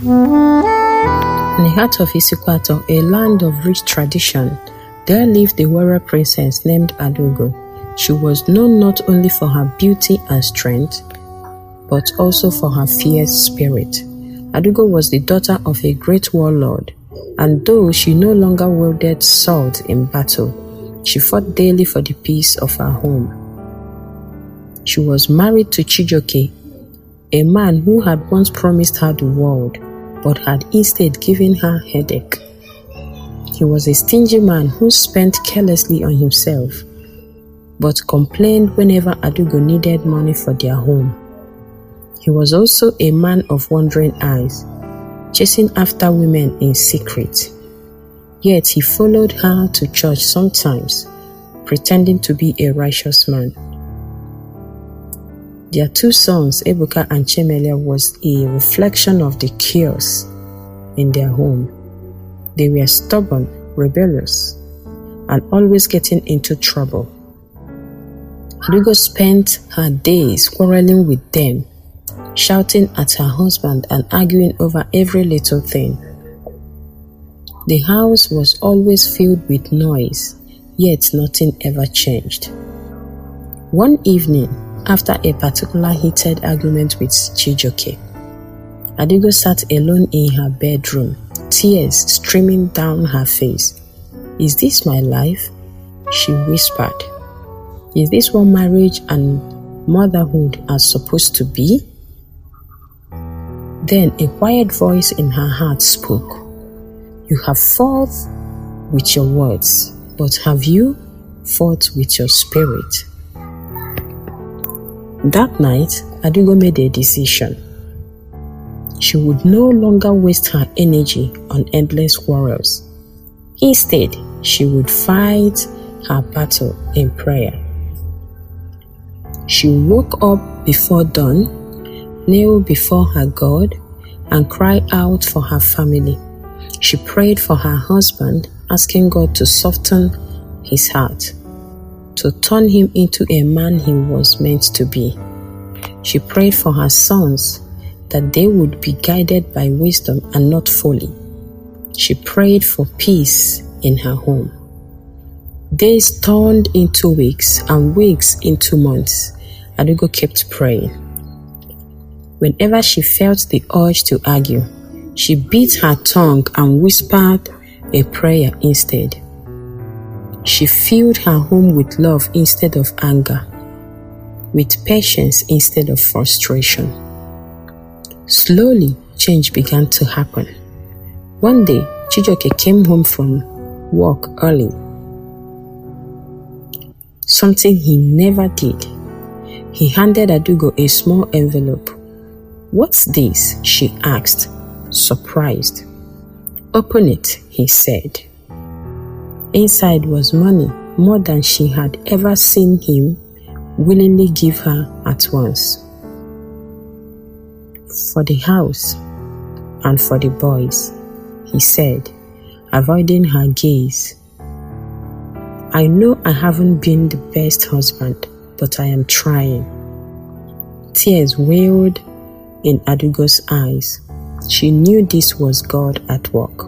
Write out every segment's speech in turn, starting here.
In the heart of Isuikwuato, a land of rich tradition, there lived a warrior princess named Adugo. She was known not only for her beauty and strength, but also for her fierce spirit. Adugo was the daughter of a great warlord, and though she no longer wielded sword in battle, she fought daily for the peace of her home. She was married to Chijioke, a man who had once promised her the world, but had instead given her headache. He was a stingy man who spent carelessly on himself, but complained whenever Adugo needed money for their home. He was also a man of wandering eyes, chasing after women in secret. Yet he followed her to church sometimes, pretending to be a righteous man. Their two sons, Ebuka and Chemele, was a reflection of the chaos in their home. They were stubborn, rebellious, and always getting into trouble. Adugo spent her days quarreling with them, shouting at her husband and arguing over every little thing. The house was always filled with noise, yet nothing ever changed. One evening, after a particular heated argument with Chijioke, Adugo sat alone in her bedroom, tears streaming down her face. "Is this my life?" she whispered. "Is this what marriage and motherhood are supposed to be?" Then a quiet voice in her heart spoke. "You have fought with your words, but have you fought with your spirit?" That night, Adugo made a decision. She would no longer waste her energy on endless quarrels. Instead, she would fight her battle in prayer. She woke up before dawn, knelt before her God, and cried out for her family. She prayed for her husband, asking God to soften his heart, to turn him into a man he was meant to be. She prayed for her sons, that they would be guided by wisdom and not folly. She prayed for peace in her home. Days turned into weeks and weeks into months. Adugo kept praying. Whenever she felt the urge to argue, she bit her tongue and whispered a prayer instead. She filled her home with love instead of anger, with patience instead of frustration. Slowly, change began to happen. One day, Chijioke came home from work early. Something he never did. He handed Adugo a small envelope. "What's this?" she asked, surprised. "Open it," he said. Inside was money, more than she had ever seen him willingly give her at once. "For the house and for the boys," he said, avoiding her gaze. "I know I haven't been the best husband, but I am trying." Tears welled in Adugo's eyes. She knew this was God at work.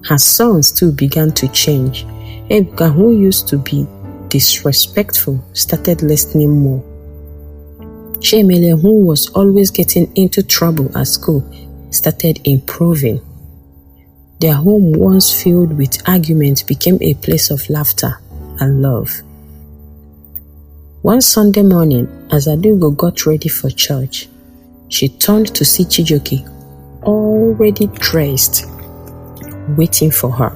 Her sons too began to change. Ebuka, who used to be disrespectful, started listening more. Chemele, who was always getting into trouble at school, started improving. Their home, once filled with arguments, became a place of laughter and love. One Sunday morning, as Adugo got ready for church, she turned to see Chijioke, already dressed, waiting for her.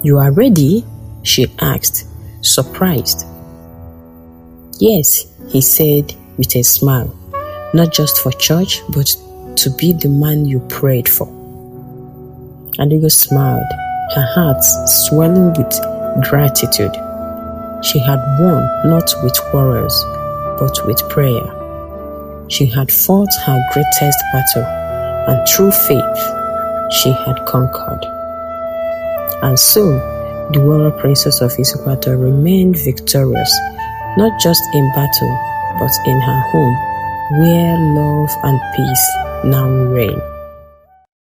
"You are ready?" she asked, surprised. "Yes," he said with a smile, "not just for church, but to be the man you prayed for." Adugo smiled, her heart swelling with gratitude. She had won not with quarrels, but with prayer. She had fought her greatest battle, and through faith, she had conquered. And so, the warrior princess of Isuikwuato remained victorious, not just in battle, but in her home, where love and peace now reign.